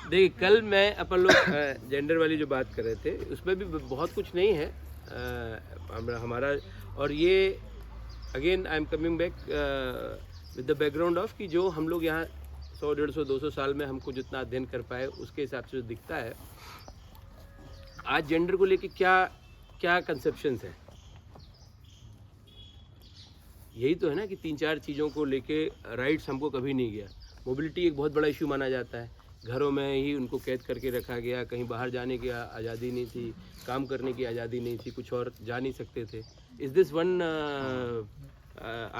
देखिए कल मैं अपन लोग जेंडर वाली जो बात कर रहे थे उसमें भी बहुत कुछ नहीं है हमारा। और ये again I am coming back with the background of कि जो हम लोग यहाँ 100, 150, 200 साल में हमको जितना अध्ययन कर पाए उसके हिसाब से जो दिखता है आज जेंडर को लेके क्या क्या कंसेप्शंस हैं। यही तो है ना कि 3-4 चीज़ों को लेके राइट्स हमको कभी नहीं गया। मोबिलिटी एक बहुत बड़ा इशू माना जाता है, घरों में ही उनको कैद करके रखा गया, कहीं बाहर जाने की आज़ादी नहीं थी, काम करने की आज़ादी नहीं थी, कुछ और जा नहीं सकते थे। Is this one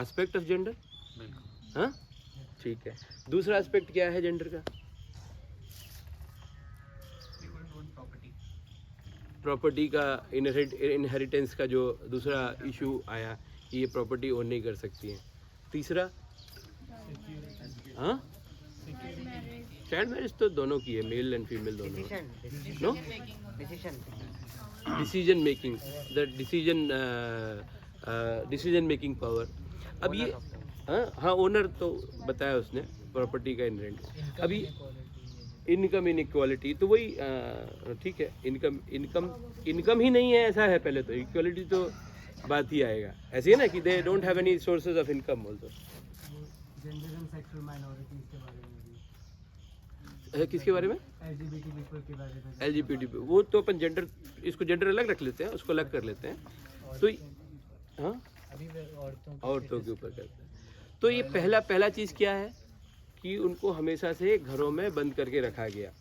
aspect of gender? हाँ ठीक है। दूसरा एस्पेक्ट क्या है जेंडर का? प्रॉपर्टी का इनहेरिटेंस का जो दूसरा इशू आया कि ये प्रॉपर्टी ओन नहीं कर सकती हैं। तीसरा हाँ चाइल्ड मैरिज तो दोनों की है, मेल एंड फीमेल दोनों। No decision making, the decision making power. अब ये हाँ ओनर तो बताया उसने प्रॉपर्टी का इनहेरेंट। अभी इनकम इनइक्वालिटी तो वही ठीक है, इनकम ही नहीं है ऐसा है। पहले तो इक्वालिटी तो बात ही आएगा, ऐसे है ना कि they don't have any sources of income also. Gender and sexual minorities के बारे में भी, किसके बारे में? एलजीबीटी पीपल के बारे में। एलजीबीटी वो तो अपन जेंडर, इसको जेंडर अलग रख लेते हैं, उसको अलग कर लेते हैं। तो हाँ अभी औरतों के ऊपर करते हैं। तो ये पहला चीज़ क्या है कि उनको हमेशा से घरों में बंद करके रखा गया।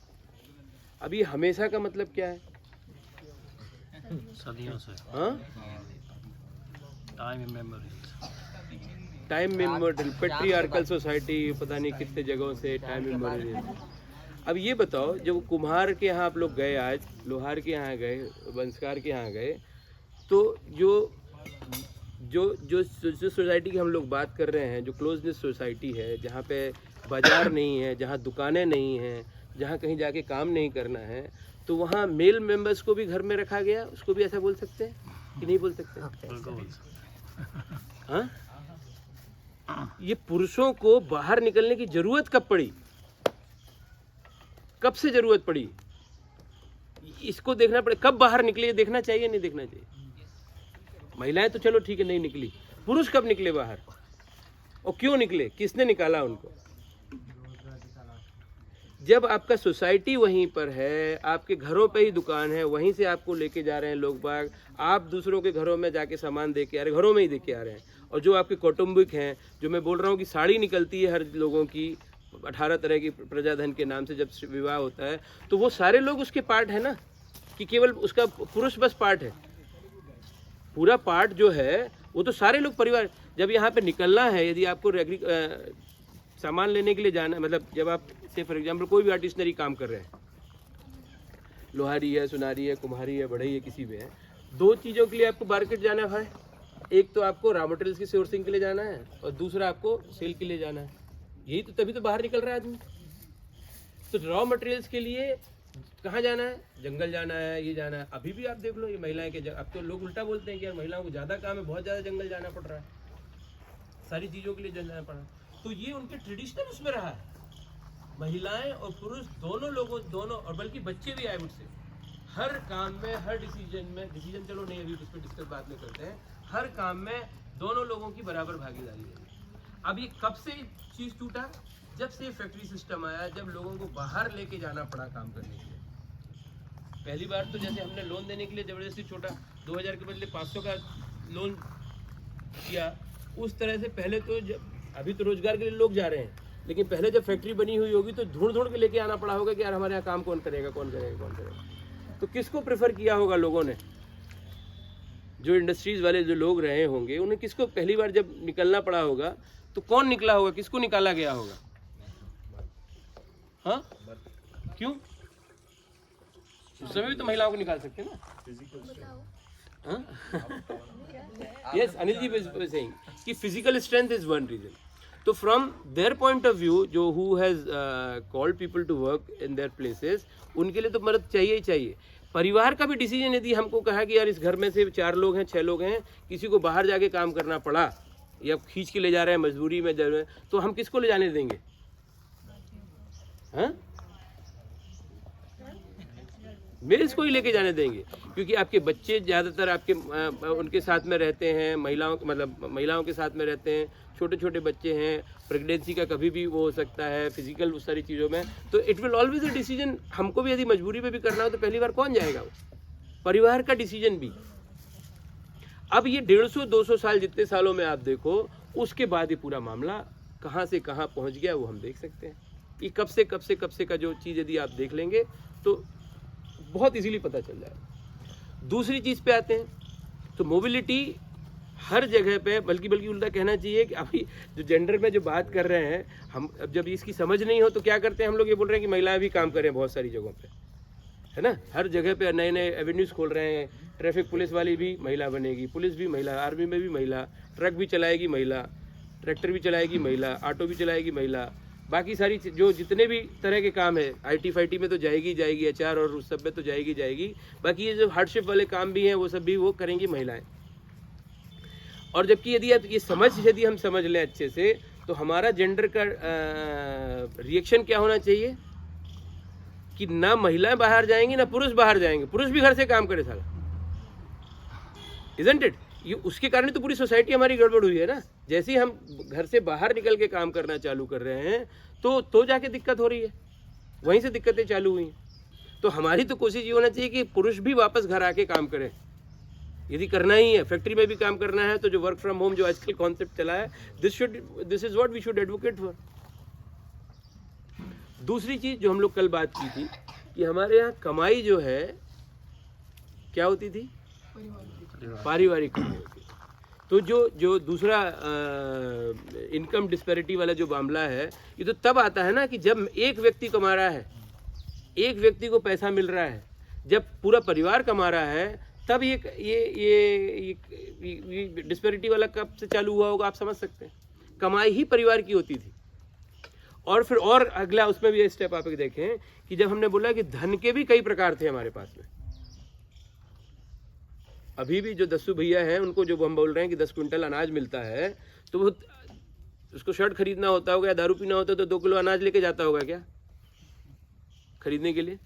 अब ये हमेशा का मतलब क्या है? सदियों से। हाँ टाइम मेमोरियल, पेट्रियार्कल सोसाइटी, पता नहीं कितने जगहों से टाइम मेमोरियल। अब ये बताओ जब कुम्हार के यहाँ आप लोग गए, आज लोहार के यहाँ गए, बंसकार के यहाँ गए, तो जो जो जो जो सोसाइटी की हम लोग बात कर रहे हैं, जो क्लोजनेस सोसाइटी है, जहाँ पे बाजार नहीं है, जहाँ दुकानें नहीं हैं, जहाँ कहीं जाके काम नहीं करना है, तो वहाँ मेल मेंबर्स को भी घर में रखा गया। उसको भी ऐसा बोल सकते हैं कि नहीं बोल सकते? हाँ ये पुरुषों को बाहर निकलने की जरूरत कब पड़ी? कब से जरूरत पड़ी? इसको देखना पड़े, कब बाहर निकले, देखना चाहिए नहीं देखना चाहिए? महिलाएं तो चलो ठीक है नहीं निकली, पुरुष कब निकले बाहर और क्यों निकले, किसने निकाला उनको? जब आपका सोसाइटी वहीं पर है, आपके घरों पे ही दुकान है, वहीं से आपको लेके जा रहे हैं लोग बाग, आप दूसरों के घरों में जाके सामान दे के आ रहे हैं, घरों में ही दे के आ रहे हैं। और जो आपके कौटुंबिक हैं, जो मैं बोल रहा हूँ कि साड़ी निकलती है हर लोगों की 18 तरह की प्रजाधन के नाम से जब विवाह होता है, तो वो सारे लोग उसके पार्ट है ना, कि केवल उसका पुरुष बस पार्ट है? पूरा पार्ट जो है वो तो सारे लोग परिवार। जब यहाँ पे निकलना है, यदि आपको सामान लेने के लिए जाना, मतलब जब आप से फॉर एग्जांपल कोई भी आर्टिसनरी काम कर रहे हैं, लोहारी है, सुनारी है, कुम्हारी है, बढ़ई है, किसी भी है, दो चीज़ों के लिए आपको मार्केट जाना है। एक तो आपको रॉ मटेरियल्स की सोर्सिंग के लिए जाना है और दूसरा आपको सेल के लिए जाना है। यही तो, तभी तो बाहर निकल रहा है आदमी। तो रॉ मटेरियल्स के लिए कहाँ जाना है? जंगल जाना है, ये जाना है। अभी भी आप देख लो ये महिलाएं के, अब तो लोग उल्टा बोलते हैं कि यार महिलाओं को ज़्यादा काम है, बहुत ज़्यादा जंगल जाना पड़ रहा है, सारी चीज़ों के लिए जाना पड़ रहा है। तो ये उनके ट्रेडिशनल उसमें रहा है। महिलाएं और पुरुष दोनों लोगों, दोनों, और बल्कि बच्चे भी आए मुझसे, हर काम में, हर डिसीजन चलो नहीं अभी उस पर डिस्कस बाद में करते हैं, हर काम में दोनों लोगों की बराबर भागीदारी है। अब ये कब से चीज़ टूटा? जब से फैक्ट्री सिस्टम आया, जब लोगों को बाहर लेके जाना पड़ा काम करने के लिए। पहली बार तो जैसे हमने लोन देने के लिए ज़बरदस्ती छोटा 2000 के बदले 500 का लोन किया, उस तरह से पहले तो जब, अभी तो रोजगार के लिए लोग जा रहे हैं, लेकिन पहले जब फैक्ट्री बनी हुई होगी तो ढूंढ के लेके आना पड़ा होगा कि यार हमारे यहाँ काम कौन करेगा। तो किसको प्रेफर किया होगा लोगों ने? जो इंडस्ट्रीज वाले जो लोग रहे होंगे, उन्हें किसको पहली बार जब निकलना पड़ा होगा तो कौन निकला होगा, किसको निकाला गया होगा? हाँ क्यों? उस समय भी तो महिलाओं को निकाल सकते ना। Yes Anil ji was saying कि physical strength is one reason. तो from their point of view, जो who has called people to work in their places, उनके लिए तो मदद चाहिए ही चाहिए। परिवार का भी डिसीजन यदि हमको कहा कि यार इस घर में से 4 लोग हैं, 6 लोग हैं, किसी को बाहर जाके काम करना पड़ा या खींच के ले जा रहे हैं मजबूरी में, तो हम किसको ले जाने देंगे? हाँ मेल्स को ही लेके जाने देंगे, क्योंकि आपके बच्चे ज़्यादातर आपके उनके साथ में रहते हैं, महिलाओं के साथ में रहते हैं, छोटे छोटे बच्चे हैं, प्रेगनेंसी का कभी भी वो हो सकता है, फिजिकल उस सारी चीज़ों में। तो it will always a decision, हमको भी यदि मजबूरी में भी करना हो तो पहली बार कौन जाएगा, वो परिवार का डिसीजन भी। अब ये 150-200 साल जितने सालों में आप देखो, उसके बाद ये पूरा मामला कहाँ से कहाँ पहुँच गया वो हम देख सकते हैं। ये कब से का जो चीज़ यदि आप देख लेंगे तो बहुत इजीली पता चल जाएगा। दूसरी चीज़ पे आते हैं, तो मोबिलिटी हर जगह पे, बल्कि उल्टा कहना चाहिए कि अभी जो जेंडर में जो बात कर रहे हैं हम, अब जब इसकी समझ नहीं हो तो क्या करते हैं हम लोग, ये बोल रहे हैं कि महिलाएं भी काम करें बहुत सारी जगहों पे, है ना। हर जगह पे नए नए एवेन्यूज़ खोल रहे हैं, ट्रैफिक पुलिस वाली भी महिला बनेगी, पुलिस भी महिला, आर्मी में भी महिला, ट्रक भी चलाएगी महिला, ट्रैक्टर भी चलाएगी महिला, ऑटो भी चलाएगी महिला, बाकी सारी जो जितने भी तरह के काम है, IT फाइटी में तो जाएगी HR और उस सब में तो जाएगी, बाकी ये जो हार्डशिप वाले काम भी हैं वो सब भी वो करेंगी महिलाएं। और जबकि यदि यदि हम समझ लें अच्छे से, तो हमारा जेंडर का रिएक्शन क्या होना चाहिए कि ना महिलाएं बाहर जाएंगी ना पुरुष बाहर जाएंगे, पुरुष भी घर से काम करे साला, इजंट इट। ये उसके कारण तो पूरी सोसाइटी हमारी गड़बड़ हुई है ना। जैसे ही हम घर से बाहर निकल के काम करना चालू कर रहे हैं तो जाके दिक्कत हो रही है, वहीं से दिक्कतें चालू हुई हैं। तो हमारी तो कोशिश ये होना चाहिए कि पुरुष भी वापस घर आके काम करें, यदि करना ही है, फैक्ट्री में भी काम करना है तो जो वर्क फ्रॉम होम जो आजकल कॉन्सेप्ट चला है, this is what we should advocate for. दूसरी चीज जो हम लोग कल बात की थी कि हमारे यहाँ कमाई जो है क्या होती थी, पारिवारिक कमाई होती है। तो जो दूसरा इनकम डिस्पैरिटी वाला जो मामला है, ये तो तब आता है ना कि जब एक व्यक्ति कमा रहा है, एक व्यक्ति को पैसा मिल रहा है, जब पूरा परिवार कमा रहा है, तब ये डिस्पैरिटी वाला कब से चालू हुआ होगा, आप समझ सकते हैं। कमाई ही परिवार की होती थी। और फिर और अगला उसमें भी स्टेप आप देखें कि जब हमने बोला कि धन के भी कई प्रकार थे हमारे पास में, अभी भी जो दस्सू भैया हैं उनको जो हम बोल रहे हैं कि 10 क्विंटल अनाज मिलता है, तो वो उसको शर्ट खरीदना होता होगा या दारू पीना होता है तो 2 किलो अनाज लेके जाता होगा क्या खरीदने के लिए।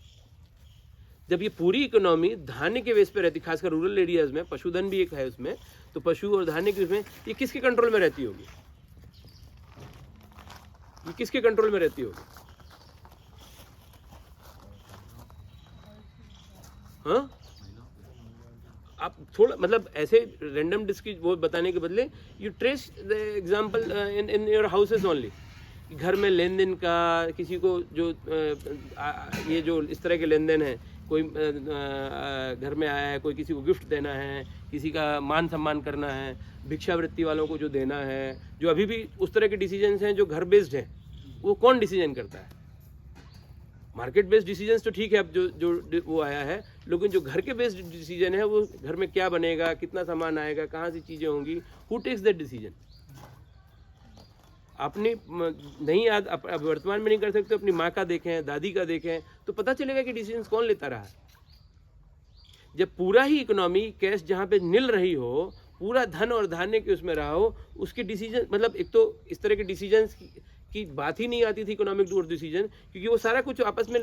जब ये पूरी इकोनॉमी धान्य के बेस पे रहती, खासकर रूरल एरियाज में, पशुधन भी एक है उसमें, तो पशु और धान्य के उसमें ये किसके कंट्रोल में रहती होगी, ये किसके कंट्रोल में रहती होगी? हाँ, आप थोड़ा मतलब ऐसे रैंडम डिस्क वो बताने के बदले you trace the example in your houses only. घर में लेन देन का, किसी को जो ये जो इस तरह के लेन देन है, कोई घर में आया है, कोई किसी को गिफ्ट देना है, किसी का मान सम्मान करना है, भिक्षावृत्ति वालों को जो देना है, जो अभी भी उस तरह के डिसीजंस हैं जो घर बेस्ड हैं, वो कौन डिसीजन करता है? मार्केट बेस्ड डिसीजंस तो ठीक है, अब जो वो आया है, लेकिन जो घर के बेस्ड डिसीजन है, वो घर में क्या बनेगा, कितना सामान आएगा, कहाँ से चीज़ें होंगी, हु टेक्स दैट डिसीजन? अपनी नहीं याद अब वर्तमान में नहीं कर सकते, अपनी माँ का देखें, दादी का देखें, तो पता चलेगा कि डिसीजंस कौन लेता रहा। जब पूरा ही इकोनॉमी कैश जहाँ पे निल रही हो, पूरा धन और धान्य के उसमें रहा हो, उसके डिसीजन मतलब एक तो इस तरह के डिसीजंस की बात ही नहीं आती थी, इकोनॉमिक टूर डिसीजन, क्योंकि वो सारा कुछ आपस में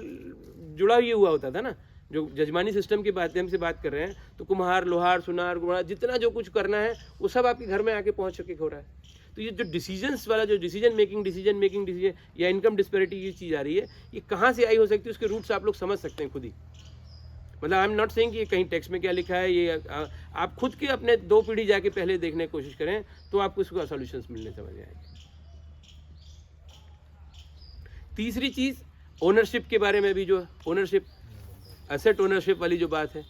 जुड़ा हुआ होता था ना। जो जजमानी सिस्टम के माध्यम से बात कर रहे हैं, तो कुम्हार, लोहार, सुनार, गुणा, जितना जो कुछ करना है वो सब आपके घर में आके पहुंच के हो रहा है। तो ये जो डिसीजंस वाला जो डिसीजन मेकिंग या इनकम डिस्पैरिटी ये चीज़ आ रही है, ये कहाँ से आई हो सकती है, उसके रूट्स आप लोग समझ सकते हैं खुद ही। मतलब आई एम नॉट सेइंग कि कहीं टेक्स्ट में क्या लिखा है, ये आप खुद के अपने 2 पीढ़ी जाके पहले देखने की कोशिश करें तो आपको इसका सॉल्यूशंस मिलने समझ में आएंगे। तीसरी चीज़ ओनरशिप के बारे में भी, जो ओनरशिप, एसेट ओनरशिप वाली जो बात है,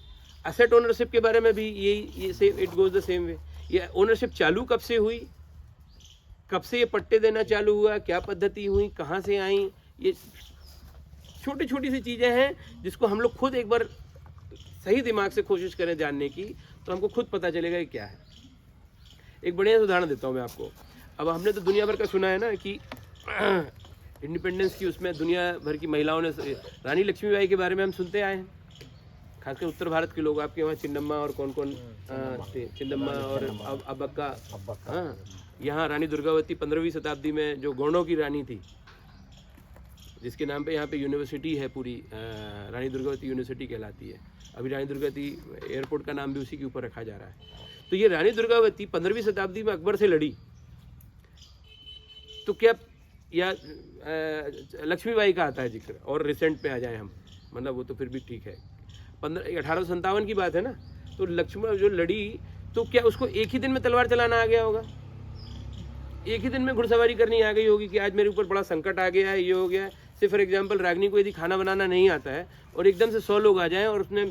एसेट ओनरशिप के बारे में भी ये same, it goes the same way. ये ओनरशिप चालू कब से हुई, कब से ये पट्टे देना चालू हुआ, क्या पद्धति हुई, कहाँ से आई, ये छोटी छोटी सी चीज़ें हैं जिसको हम लोग खुद एक बार सही दिमाग से कोशिश करें जानने की, तो हमको खुद पता चलेगा कि क्या है। एक बढ़िया उदाहरण देता हूँ मैं आपको। अब हमने तो दुनिया भर का सुना है ना कि इंडिपेंडेंस की उसमें दुनिया भर की महिलाओं ने, रानी लक्ष्मीबाई के बारे में हम सुनते आए हैं, खासकर उत्तर भारत के लोग। आपके वहाँ चिन्नम्मा और कौन कौन थे, चिन्नम्मा और अब्बक्का। हाँ, यहाँ रानी दुर्गावती 15वीं शताब्दी में जो गौड़ों की रानी थी, जिसके नाम पे यहाँ पे यूनिवर्सिटी है पूरी, रानी दुर्गावती यूनिवर्सिटी कहलाती है। अभी रानी दुर्गावती एयरपोर्ट का नाम भी उसी के ऊपर रखा जा रहा है। तो ये रानी दुर्गावती 15वीं शताब्दी में अकबर से लड़ी, तो क्या या लक्ष्मीबाई का आता है जिक्र, और रिसेंट पे आ जाए हम, मतलब वो तो फिर भी ठीक है, 1857 की बात है ना। तो लक्ष्मण जो लड़ी, तो क्या उसको एक ही दिन में तलवार चलाना आ गया होगा? एक ही दिन में घुड़सवारी करनी आ गई होगी कि आज मेरे ऊपर बड़ा संकट आ गया है, ये हो गया है। से फॉर एग्जांपल रागनी को यदि खाना बनाना नहीं आता है और एकदम से 100 लोग आ जाएं और उसने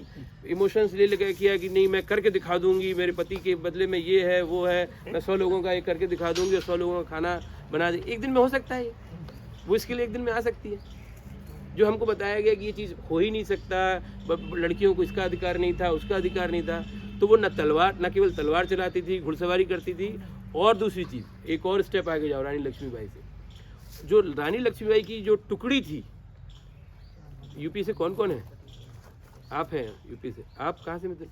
इमोशंस ले लेकर किया कि नहीं मैं करके दिखा दूंगी, मेरे पति के बदले में ये है वो है, मैं 100 लोगों का ये करके दिखा दूंगी और 100 लोगों का खाना बना दे, एक दिन में हो सकता है? वो इसके लिए एक दिन में आ सकती है? जो हमको बताया गया कि ये चीज़ हो ही नहीं सकता, लड़कियों को इसका अधिकार नहीं था, उसका अधिकार नहीं था, तो वो न केवल तलवार चलाती थी, घुड़सवारी करती थी, और दूसरी चीज़, एक और स्टेप आगे जाओ रानी लक्ष्मीबाई से। जो रानी लक्ष्मीबाई की जो टुकड़ी थी, यूपी से कौन कौन है? आप हैं यूपी से, आप कहाँ से मतलब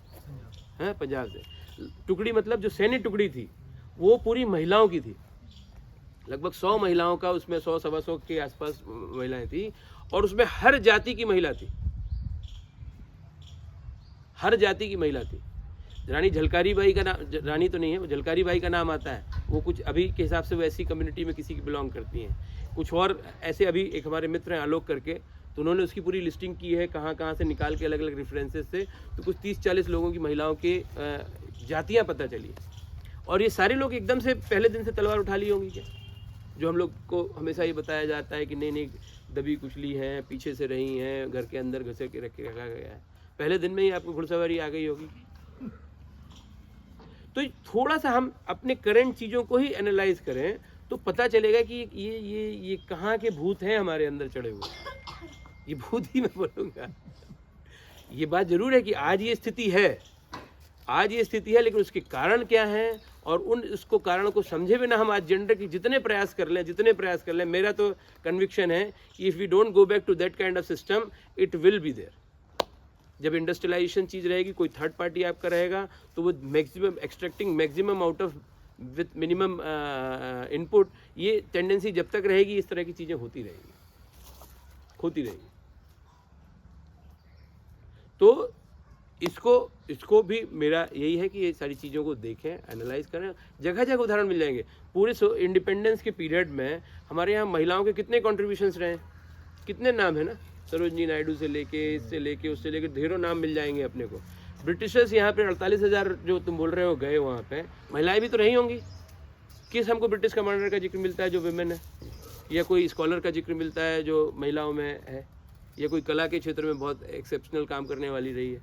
हैं? पंजाब से। टुकड़ी मतलब जो सैन्य टुकड़ी थी वो पूरी महिलाओं की थी, लगभग 100 महिलाओं का, उसमें 100 सवा 100 के आसपास महिलाएं थी, और उसमें हर जाति की महिला थी, हर जाति की महिला थी। रानी झलकारी बाई का नाम, रानी तो नहीं है वो, झलकारी बाई का नाम आता है, वो कुछ अभी के हिसाब से वो ऐसी कम्युनिटी में किसी की बिलोंग करती हैं। कुछ और ऐसे अभी एक हमारे मित्र हैं आलोक करके, तो उन्होंने उसकी पूरी लिस्टिंग की है कहाँ कहाँ से निकाल के अलग अलग रेफरेंसेस से, तो कुछ 30-40 लोगों की महिलाओं के जातियाँ पता चली। और ये सारे लोग एकदम से पहले दिन से तलवार उठा ली होंगी क्या? जो हम लोग को हमेशा ये बताया जाता है कि नहीं नहीं दबी कुचली हैं, पीछे से रही हैं, घर के अंदर घुसे के रखा गया है, पहले दिन में ही आपको घुड़सवारी आ गई होगी। तो थोड़ा सा हम अपने करंट चीज़ों को ही एनालाइज करें तो पता चलेगा कि ये कहाँ के भूत हैं हमारे अंदर चढ़े हुए। ये भूत ही मैं बोलूँगा। ये बात जरूर है कि आज ये स्थिति है, आज ये स्थिति है, लेकिन उसके कारण क्या हैं, और उसको कारण को समझे बिना हम आज जेंडर की जितने प्रयास कर लें, मेरा तो कन्विक्शन है कि if we don't go back to that kind of system, it will be there. जब इंडस्ट्रियलाइजेशन चीज़ रहेगी, कोई थर्ड पार्टी आपका रहेगा, तो वो maximum extracting maximum out of with minimum input, ये टेंडेंसी जब तक रहेगी इस तरह की चीज़ें होती रहेगी। तो इसको भी मेरा यही है कि ये सारी चीज़ों को देखें, एनालाइज करें। जगह जगह उदाहरण मिल जाएंगे। पूरे इंडिपेंडेंस के पीरियड में हमारे यहाँ महिलाओं के कितने कॉन्ट्रीब्यूशंस रहे, कितने नाम है ना, सरोजनी नायडू से लेके, इससे लेके, उससे लेके ढेरों नाम मिल जाएंगे अपने को। ब्रिटिशर्स यहाँ पे 48,000 जो तुम बोल रहे हो गए, वहाँ पे महिलाएं भी तो रही होंगी। किस हमको ब्रिटिश कमांडर का जिक्र मिलता है जो विमेन है, या कोई स्कॉलर का जिक्र मिलता है जो महिलाओं में है, या कोई कला के क्षेत्र में बहुत एक्सेप्शनल काम करने वाली रही है?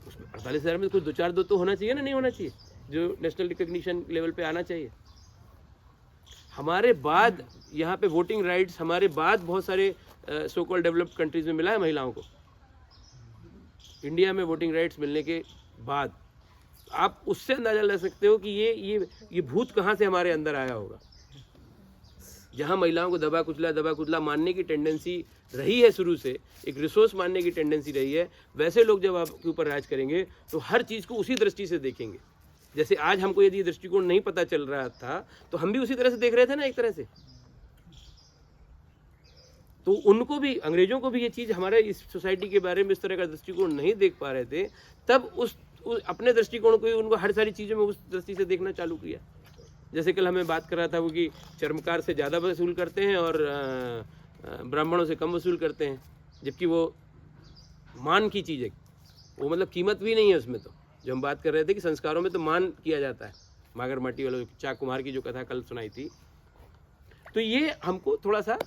उसमें 48,000 में कुछ 2-4 तो होना चाहिए ना, नहीं होना चाहिए, जो नेशनल रिकग्निशन लेवल पे आना चाहिए। हमारे बाद यहाँ पे वोटिंग राइट्स हमारे बाद बहुत सारे सो कॉल्ड डेवलप्ड कंट्रीज में मिला है महिलाओं को। इंडिया में वोटिंग राइट्स मिलने के बाद आप उससे अंदाजा लगा सकते हो कि ये भूत कहाँ से हमारे अंदर आया होगा। जहाँ महिलाओं को दबा कुचला मानने की टेंडेंसी रही है, शुरू से एक रिसोर्स मानने की टेंडेंसी रही है, वैसे लोग जब आपके ऊपर राज करेंगे तो हर चीज़ को उसी दृष्टि से देखेंगे। जैसे आज हमको यदि दृष्टिकोण नहीं पता चल रहा था तो हम भी उसी तरह से देख रहे थे ना, एक तरह से। तो उनको भी, अंग्रेजों को भी ये चीज़ हमारे इस सोसाइटी के बारे में इस तरह का दृष्टिकोण नहीं देख पा रहे थे, तब उस अपने दृष्टिकोण को ही उनको हर सारी चीज़ों में उस दृष्टि से देखना चालू किया। जैसे कल हमें बात कर रहा था वो कि चर्मकार से ज़्यादा वसूल करते हैं और ब्राह्मणों से कम वसूल करते हैं, जबकि वो मान की चीज़ है, वो मतलब कीमत भी नहीं है उसमें। तो जो हम बात कर रहे थे कि संस्कारों में तो मान किया जाता है, मागर माटी वालों चाक कुम्हार की जो कथा कल सुनाई थी, तो ये हमको थोड़ा सा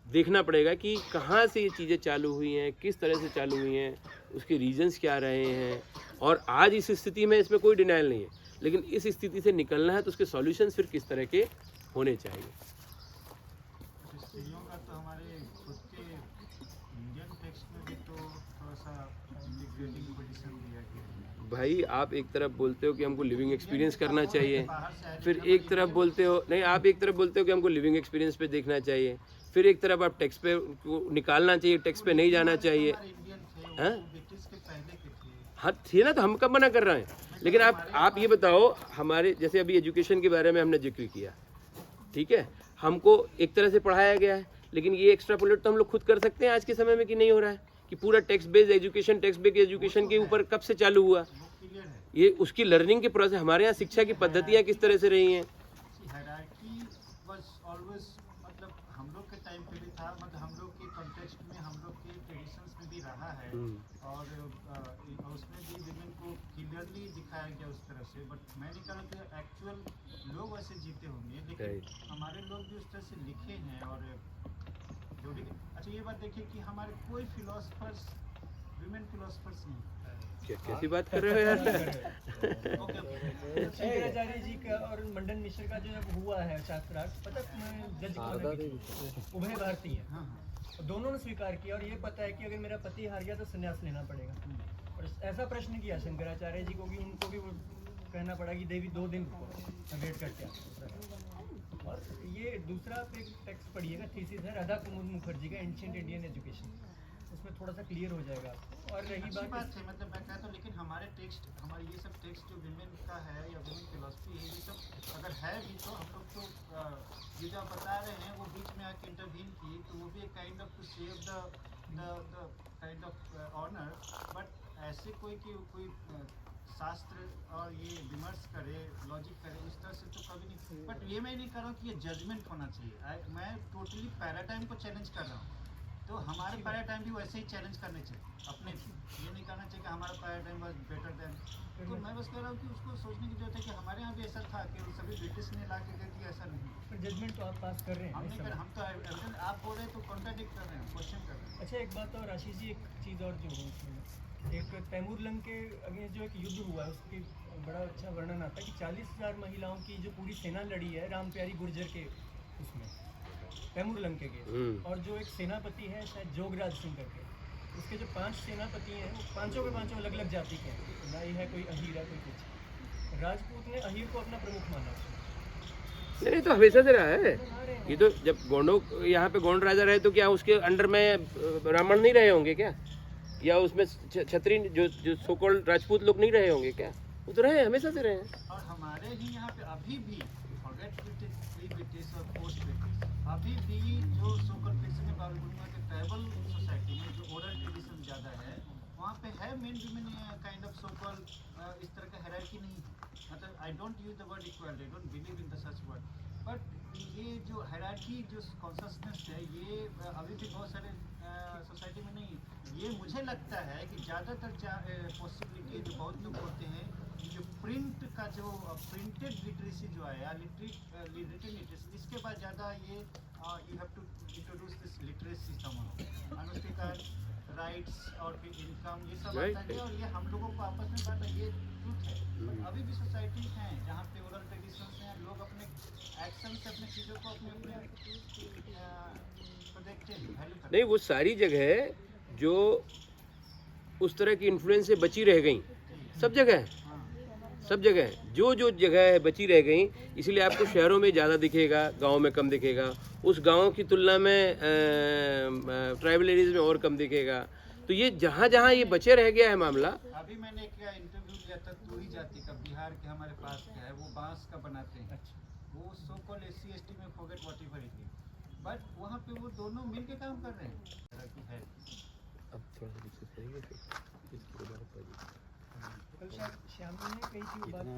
देखना पड़ेगा कि कहाँ से ये चीज़ें चालू हुई हैं, किस तरह से चालू हुई हैं, उसके रीजंस क्या रहे हैं। और आज इस स्थिति में इसमें कोई डिनाइल नहीं है, लेकिन इस स्थिति से निकलना है तो उसके सॉल्यूशंस फिर किस तरह के होने चाहिए। स्त्रियों का तो हमारे खुद के इंडियन टेक्स्ट में भी तो थोड़ा सा इंटीग्रेटिंग पोजीशन दिया गया है। भाई आप एक तरफ बोलते हो कि हमको लिविंग एक्सपीरियंस करना चाहिए, फिर एक तरफ बोलते हो नहीं, आप एक तरफ बोलते हो कि हमको लिविंग एक्सपीरियंस पे देखना चाहिए, फिर एक तरफ आप टेक्स्ट पे निकालना चाहिए, टेक्स्ट पे नहीं जाना चाहिए। हाँ हाँ थे ना, तो हम कब मना कर रहे हैं। लेकिन आप ये बताओ, हमारे जैसे अभी एजुकेशन के बारे में हमने जिक्र किया, ठीक है, हमको एक तरह से पढ़ाया गया है, लेकिन ये एक्स्ट्रापोलेट तो हम लोग खुद कर सकते हैं आज के समय में कि नहीं हो रहा है कि पूरा टेक्स्ट बेस्ड एजुकेशन के ऊपर कब से चालू हुआ, क्लियर है। ये उसकी लर्निंग के प्रोसेस, हमारे यहाँ शिक्षा की पद्धतियाँ किस तरह से रही हैं। हायरार्की वाज ऑलवेज, मतलब हम लोग के टाइम पे भी था, मतलब हम लोग के कॉन्टेक्स्ट में, हम लोग के ट्रेडिशंस में भी रहा है, और उसमें भी विमेन को क्लियरली दिखाया गया उस तरह से। बट मैं नहीं कह रहा कि एक्चुअल लोग वैसे जीते होंगे, लेकिन हमारे लोग भी उस तरह से लिखे हैं। और जो भी, अच्छा ये बात देखिए कि हमारे कोई फिलोसफर्स विमेन फिलोसफर्स नहीं। कैसी बात कर रहे हो यार। शंकराचार्य जी का और मंडन मिश्र का जो जब हुआ है शास्त्रार्थ, पता जज उभय भारतीय है, हाँ दोनों ने स्वीकार किया और ये पता है कि अगर मेरा पति हार गया तो संन्यास लेना पड़ेगा। और ऐसा प्रश्न किया शंकराचार्य जी को कि उनको भी वो कहना पड़ा कि देवी 2 दिन रुको, वेट करके आता। और ये दूसरा आप एक टेक्स्ट पढ़िएगा, थीसिस है राधा कुमुद मुखर्जी का एंशिएंट इंडियन एजुकेशन, उसमें थोड़ा सा क्लियर हो जाएगा। और रही अच्छी बात बात है, मतलब मैं कहता हूँ, लेकिन हमारे टेक्स्ट, हमारे ये सब टेक्स्ट जो विमेन का है या विमेन फिलोसफी है, ये सब अगर है भी तो हम लोग तो ये जो आप बता रहे हैं वो बीच में आके इंटरवीन की, तो वो भी एक kind of to save the kind of honour. But ऐसे कोई शास्त्र और ये विमर्श करे, लॉजिक करे, उस तरह से तो कभी नहीं। बट ये मैं नहीं कर रहा हूँ कि ये जजमेंट होना चाहिए, मैं टोटली पैराडाइम को चैलेंज कर रहा हूँ। तो हमारे पैराडाइम भी वैसे ही चैलेंज करने चाहिए अपने, ये नहीं करना चाहिए कि हमारा पैराडाइम वाज बेटर देन। तो मैं बस कह रहा हूँ कि उसको सोचने की जरूरत है कि हमारे यहाँ भी ऐसा था कि सभी ब्रिटिश ने ला के दे दिया, ऐसा नहीं। जजमेंट तो आप पास कर रहे हैं, हम नहीं कर, हम तो एविडेंस आप बोल रहे हैं तो कॉन्ट्राडिक्ट कर रहे हैं, क्वेश्चन कर रहे हैं। अच्छा एक बात और आशीष जी, एक चीज़ और जो है, एक तैमूर लंग के अगेंस्ट जो एक युद्ध हुआ है उसकी बड़ा अच्छा वर्णन आता है कि 40,000 महिलाओं की जो पूरी सेना लड़ी है राम प्यारी गुर्जर के उसमें तैमूर लंग के, और जो एक सेनापति है शायद जोगराज सिंह करके, उसके जो 5 सेनापति हैं वो पांचों के पांचों अलग अलग जाति के हैं, ना ही है कोई अहीर है कोई कुछ। राजपूत ने अहीर को अपना प्रमुख माना। नहीं तो हमेशा से रहा है ये तो। जब गोंडों यहाँ पे गोंड राजा रहे तो क्या उसके अंडर में ब्राह्मण नहीं रहे होंगे क्या, या उसमें क्षत्रिय जो सो कॉल्ड राजपूत लोग नहीं रहे होंगे क्या, वो तो रहे, हमेशा से रहे। और हमारे ही यहाँ पे अभी भी फॉरगेट ब्रिटिश और पोस्ट ब्रिटिश, अभी भी जो सोकल फिक्शन के ट्राइबल सोसाइटी में जो ओरल ट्रेडिशन ज़्यादा है, वहाँ पे है मेन विमेन काइंड ऑफ सोकल, इस तरह का हायरार्की नहीं है। मतलब I don't use the word equal, I don't believe in the such word, but ये जो हायरार्की जो कॉन्शसनेस है, ये अभी भी बहुत सारे सोसाइटी में नहीं। ये मुझे लगता है कि ज़्यादातर पॉसिबिलिटी जो बहुत लोग होते हैं, जो प्रिंट का जो प्रिंटेड लिटरेसी जो है या रिटन लिटरेसी, इसके बाद ज़्यादा ये you have to introduce this literacy somehow, और उसके कारण राइट्स और फिर इनकम ये सब आता है, और ये हम लोगों को आपस में बांटा, ये ट्रूथ है। बट अभी भी सोसाइटी हैं जहाँ पे ओरल ट्रेडिशंस हैं, लोग अपने एक्शन से अपने चीज़ों को अपने देखते हैं, वैल्यू करते हैं। नहीं, वो सारी जगह जो उस तरह की इन्फ्लुएंस से बची रह गई, सब जगह सब जगह जो जगह है बची रह गई, इसलिए आपको शहरों में ज़्यादा दिखेगा, गांव में कम दिखेगा, उस गांव की तुलना में ट्राइबल एरियाज में और कम दिखेगा। तो ये जहाँ ये बचे रह गया है मामला। अभी मैंने एक इंटरव्यू लिया था, दूरी जाति का, बिहार के हमारे पास का है, वो बांस का बनाते हैं, वो सो कॉल्ड SC ST में forget whatever it is, but वहाँ पे वो दोनों मिल के काम कर रहे हैं। अब थोड़ा सा डिस्कस करेंगे फिर इसके बारे में। कल शायद श्याम ने कही थी बात।